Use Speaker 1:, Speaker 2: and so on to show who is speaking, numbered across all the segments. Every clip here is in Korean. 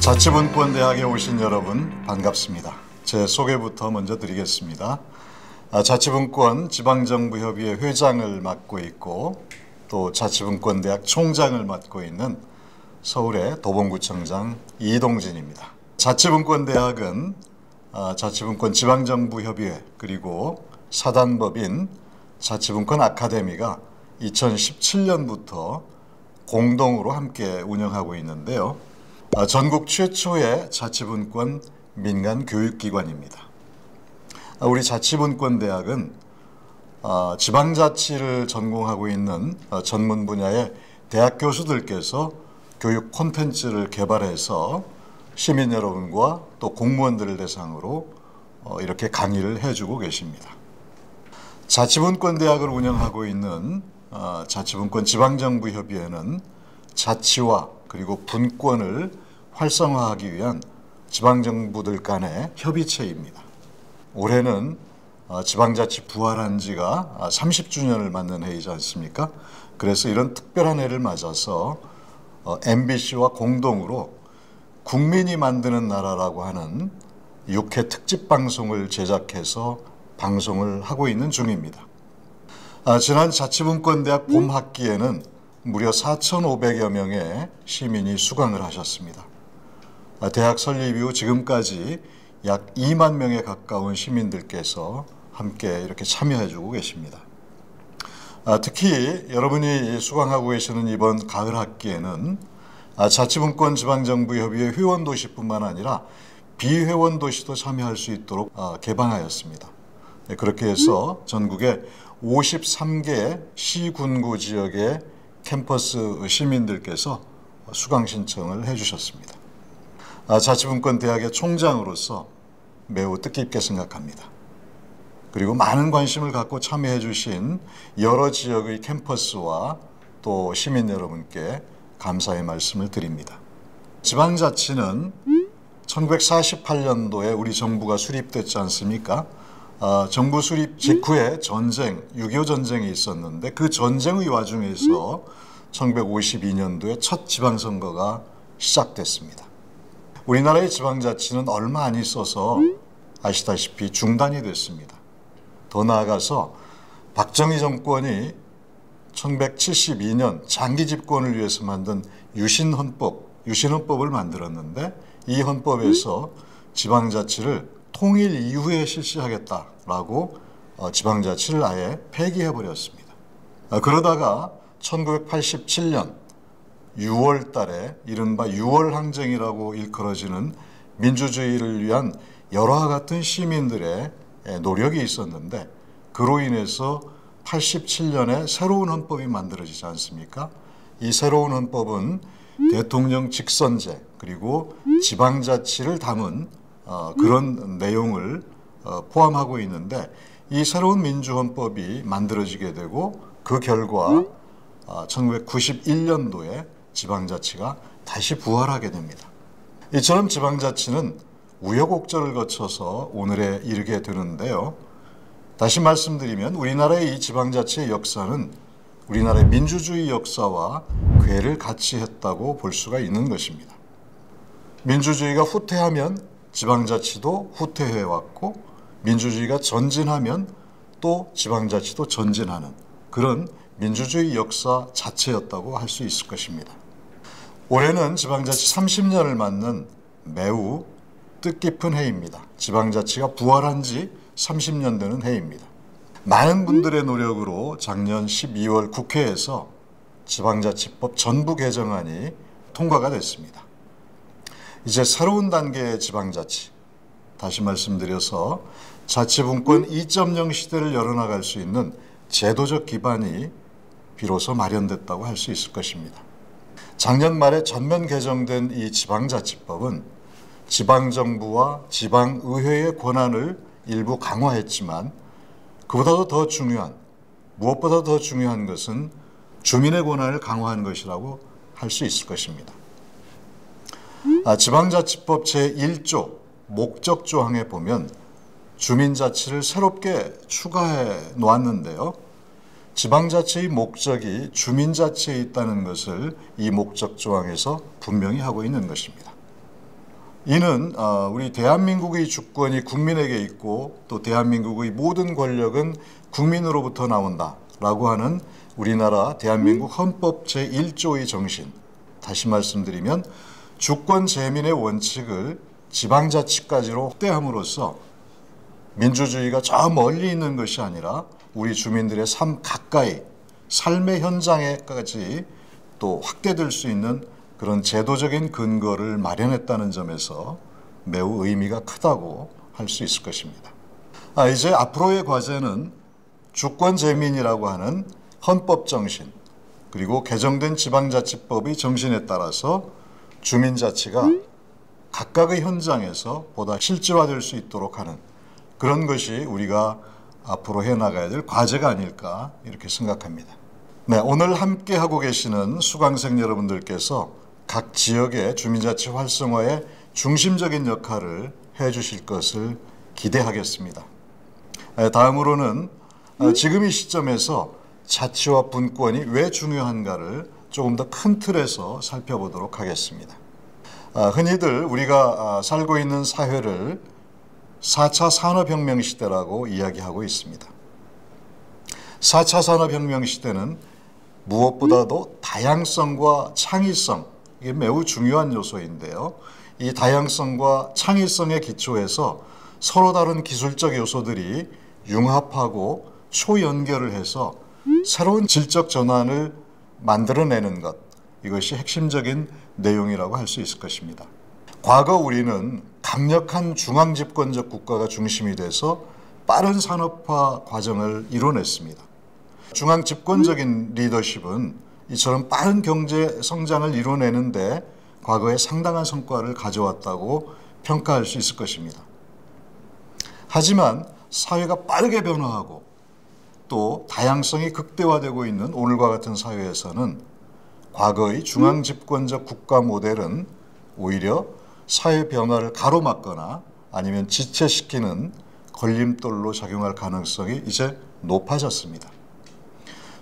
Speaker 1: 자치분권대학에 오신 여러분 반갑습니다. 제 소개부터 먼저 드리겠습니다. 자치분권 지방정부협의회 회장을 맡고 있고 또 자치분권대학 총장을 맡고 있는 서울의 도봉구청장 이동진입니다. 자치분권대학은 자치분권 지방정부협의회 그리고 사단법인 자치분권 아카데미가 2017년부터 공동으로 함께 운영하고 있는데요. 전국 최초의 자치분권 민간교육기관입니다. 우리 자치분권대학은 지방자치를 전공하고 있는 전문 분야의 대학 교수들께서 교육 콘텐츠를 개발해서 시민 여러분과 또 공무원들을 대상으로 이렇게 강의를 해주고 계십니다. 자치분권대학을 운영하고 있는 자치분권 지방정부협의회는 자치와 그리고 분권을 활성화하기 위한 지방정부들 간의 협의체입니다. 올해는 지방자치 부활한 지가 30주년을 맞는 해이지 않습니까? 그래서 이런 특별한 해를 맞아서 MBC와 공동으로 국민이 만드는 나라라고 하는 6회 특집 방송을 제작해서 방송을 하고 있는 중입니다. 지난 자치분권대학 봄 학기에는 무려 4,500여 명의 시민이 수강을 하셨습니다. 대학 설립 이후 지금까지 약 2만 명에 가까운 시민들께서 함께 이렇게 참여해주고 계십니다. 특히 여러분이 수강하고 계시는 이번 가을 학기에는 자치분권 지방정부협의회 회원도시뿐만 아니라 비회원도시도 참여할 수 있도록 개방하였습니다. 그렇게 해서 전국의 53개 시군구 지역의 캠퍼스 시민들께서 수강 신청을 해주셨습니다. 자치분권대학의 총장으로서 매우 뜻깊게 생각합니다. 그리고 많은 관심을 갖고 참여해 주신 여러 지역의 캠퍼스와 또 시민 여러분께 감사의 말씀을 드립니다. 지방자치는 1948년도에 우리 정부가 수립됐지 않습니까? 정부 수립 직후에 전쟁, 6.25 전쟁이 있었는데 그 전쟁의 와중에서 1952년도에 첫 지방선거가 시작됐습니다. 우리나라의 지방자치는 얼마 안 있어서 아시다시피 중단이 됐습니다. 더 나아가서 박정희 정권이 1972년 장기 집권을 위해서 만든 유신헌법을 만들었는데 이 헌법에서 지방자치를 통일 이후에 실시하겠다라고 지방자치를 아예 폐기해버렸습니다. 그러다가 1987년 6월 달에 이른바 6월 항쟁이라고 일컬어지는 민주주의를 위한 열화와 같은 시민들의 노력이 있었는데 그로 인해서 87년에 새로운 헌법이 만들어지지 않습니까? 이 새로운 헌법은 대통령 직선제 그리고 지방자치를 담은 그런 내용을 포함하고 있는데 이 새로운 민주헌법이 만들어지게 되고 그 결과 1991년도에 지방자치가 다시 부활하게 됩니다. 이처럼 지방자치는 우여곡절을 거쳐서 오늘에 이르게 되는데요. 다시 말씀드리면 우리나라의 이 지방자치의 역사는 우리나라의 민주주의 역사와 궤를 같이 했다고 볼 수가 있는 것입니다. 민주주의가 후퇴하면 지방자치도 후퇴해왔고 민주주의가 전진하면 또 지방자치도 전진하는 그런 민주주의 역사 자체였다고 할 수 있을 것입니다. 올해는 지방자치 30년을 맞는 매우 뜻깊은 해입니다. 지방자치가 부활한 지 30년 되는 해입니다. 많은 분들의 노력으로 작년 12월 국회에서 지방자치법 전부 개정안이 통과가 됐습니다. 이제 새로운 단계의 지방자치, 다시 말씀드려서 자치분권 2.0 시대를 열어나갈 수 있는 제도적 기반이 비로소 마련됐다고 할 수 있을 것입니다. 작년 말에 전면 개정된 이 지방자치법은 지방정부와 지방의회의 권한을 일부 강화했지만 그보다도 더 중요한, 무엇보다 더 중요한 것은 주민의 권한을 강화한 것이라고 할 수 있을 것입니다. 지방자치법 제1조 목적 조항에 보면 주민자치를 새롭게 추가해 놓았는데요. 지방자치의 목적이 주민자치에 있다는 것을 이 목적 조항에서 분명히 하고 있는 것입니다. 이는 우리 대한민국의 주권이 국민에게 있고 또 대한민국의 모든 권력은 국민으로부터 나온다라고 하는 우리나라 대한민국 헌법 제1조의 정신, 다시 말씀드리면 주권 재민의 원칙을 지방자치까지로 확대함으로써 민주주의가 저 멀리 있는 것이 아니라 우리 주민들의 삶 가까이, 삶의 현장에까지 또 확대될 수 있는 그런 제도적인 근거를 마련했다는 점에서 매우 의미가 크다고 할 수 있을 것입니다. 이제 앞으로의 과제는 주권 재민이라고 하는 헌법 정신, 그리고 개정된 지방자치법의 정신에 따라서 주민자치가 각각의 현장에서 보다 실질화될 수 있도록 하는 그런 것이 우리가 앞으로 해나가야 될 과제가 아닐까 이렇게 생각합니다. 네, 오늘 함께 하고 계시는 수강생 여러분들께서 각 지역의 주민자치 활성화에 중심적인 역할을 해주실 것을 기대하겠습니다. 다음으로는 지금 이 시점에서 자치와 분권이 왜 중요한가를 조금 더 큰 틀에서 살펴보도록 하겠습니다. 흔히들 우리가 살고 있는 사회를 4차 산업혁명 시대라고 이야기하고 있습니다. 4차 산업혁명 시대는 무엇보다도 다양성과 창의성, 이게 매우 중요한 요소인데요. 이 다양성과 창의성의 기초에서 서로 다른 기술적 요소들이 융합하고 초연결을 해서 새로운 질적 전환을 만들어내는 것, 이것이 핵심적인 내용이라고 할 수 있을 것입니다. 과거 우리는 강력한 중앙집권적 국가가 중심이 돼서 빠른 산업화 과정을 이뤄냈습니다. 중앙집권적인 리더십은 이처럼 빠른 경제 성장을 이뤄내는데 과거에 상당한 성과를 가져왔다고 평가할 수 있을 것입니다. 하지만 사회가 빠르게 변화하고 또 다양성이 극대화되고 있는 오늘과 같은 사회에서는 과거의 중앙집권적 국가 모델은 오히려 사회 변화를 가로막거나 아니면 지체시키는 걸림돌로 작용할 가능성이 이제 높아졌습니다.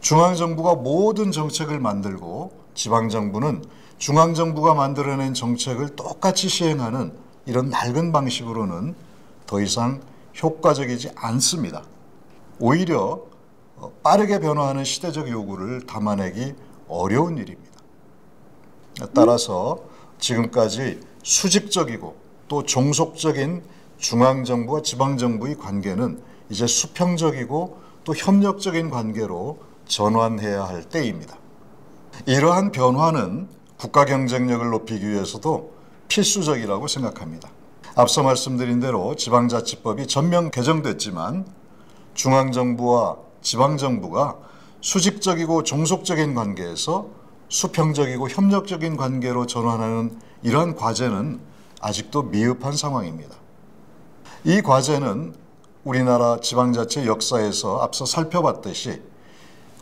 Speaker 1: 중앙정부가 모든 정책을 만들고 지방정부는 중앙정부가 만들어낸 정책을 똑같이 시행하는 이런 낡은 방식으로는 더 이상 효과적이지 않습니다. 오히려 빠르게 변화하는 시대적 요구를 담아내기 어려운 일입니다. 따라서 지금까지 수직적이고 또 종속적인 중앙정부와 지방정부의 관계는 이제 수평적이고 또 협력적인 관계로 전환해야 할 때입니다. 이러한 변화는 국가 경쟁력을 높이기 위해서도 필수적이라고 생각합니다. 앞서 말씀드린 대로 지방자치법이 전면 개정됐지만 중앙정부와 지방정부가 수직적이고 종속적인 관계에서 수평적이고 협력적인 관계로 전환하는 이러한 과제는 아직도 미흡한 상황입니다. 이 과제는 우리나라 지방자치 역사에서 앞서 살펴봤듯이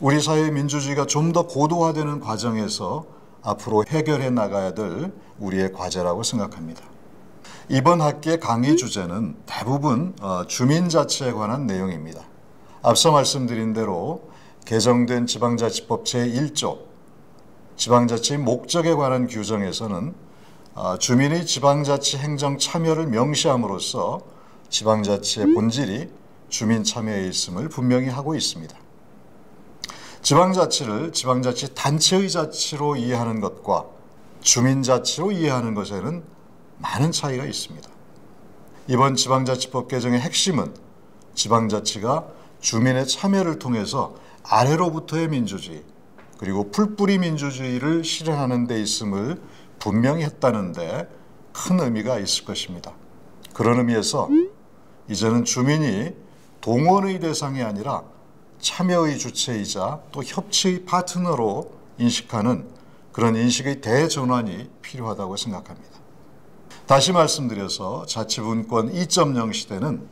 Speaker 1: 우리 사회의 민주주의가 좀 더 고도화되는 과정에서 앞으로 해결해 나가야 될 우리의 과제라고 생각합니다. 이번 학기의 강의 주제는 대부분 주민자치에 관한 내용입니다. 앞서 말씀드린 대로 개정된 지방자치법 제1조 지방자치의 목적에 관한 규정에서는 주민의 지방자치 행정 참여를 명시함으로써 지방자치의 본질이 주민 참여에 있음을 분명히 하고 있습니다. 지방자치를 지방자치 단체의 자치로 이해하는 것과 주민자치로 이해하는 것에는 많은 차이가 있습니다. 이번 지방자치법 개정의 핵심은 지방자치가 주민의 참여를 통해서 아래로부터의 민주주의 그리고 풀뿌리 민주주의를 실현하는 데 있음을 분명히 했다는데 큰 의미가 있을 것입니다. 그런 의미에서 이제는 주민이 동원의 대상이 아니라 참여의 주체이자 또 협치의 파트너로 인식하는 그런 인식의 대전환이 필요하다고 생각합니다. 다시 말씀드려서 자치분권 2.0 시대는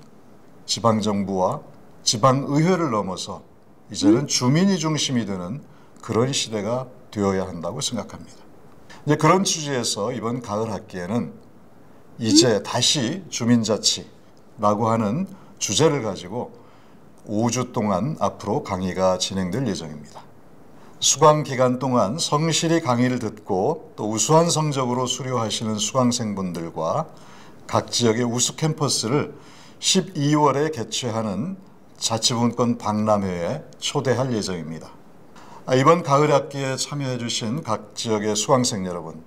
Speaker 1: 지방정부와 지방의회를 넘어서 이제는 주민이 중심이 되는 그런 시대가 되어야 한다고 생각합니다. 이제 그런 취지에서 이번 가을 학기에는 이제 다시 주민자치라고 하는 주제를 가지고 5주 동안 앞으로 강의가 진행될 예정입니다. 수강 기간 동안 성실히 강의를 듣고 또 우수한 성적으로 수료하시는 수강생분들과 각 지역의 우수 캠퍼스를 12월에 개최하는 자치분권 박람회에 초대할 예정입니다. 이번 가을 학기에 참여해 주신 각 지역의 수강생 여러분,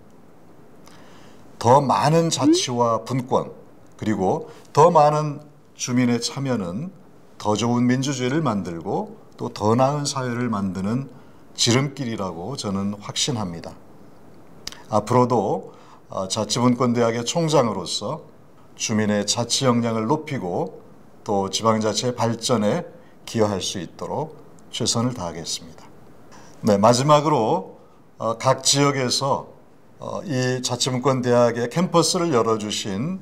Speaker 1: 더 많은 자치와 분권 그리고 더 많은 주민의 참여는 더 좋은 민주주의를 만들고 또 더 나은 사회를 만드는 지름길이라고 저는 확신합니다. 앞으로도 자치분권대학의 총장으로서 주민의 자치 역량을 높이고 또 지방자치의 발전에 기여할 수 있도록 최선을 다하겠습니다. 네, 마지막으로 각 지역에서 이 자치분권대학의 캠퍼스를 열어주신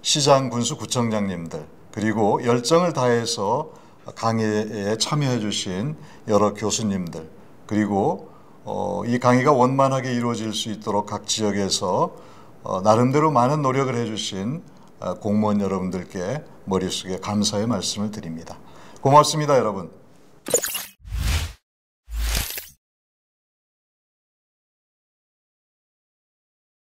Speaker 1: 시장, 군수, 구청장님들 그리고 열정을 다해서 강의에 참여해 주신 여러 교수님들 그리고 이 강의가 원만하게 이루어질 수 있도록 각 지역에서 나름대로 많은 노력을 해주신 공무원 여러분들께 머릿속에 감사의 말씀을 드립니다. 고맙습니다, 여러분.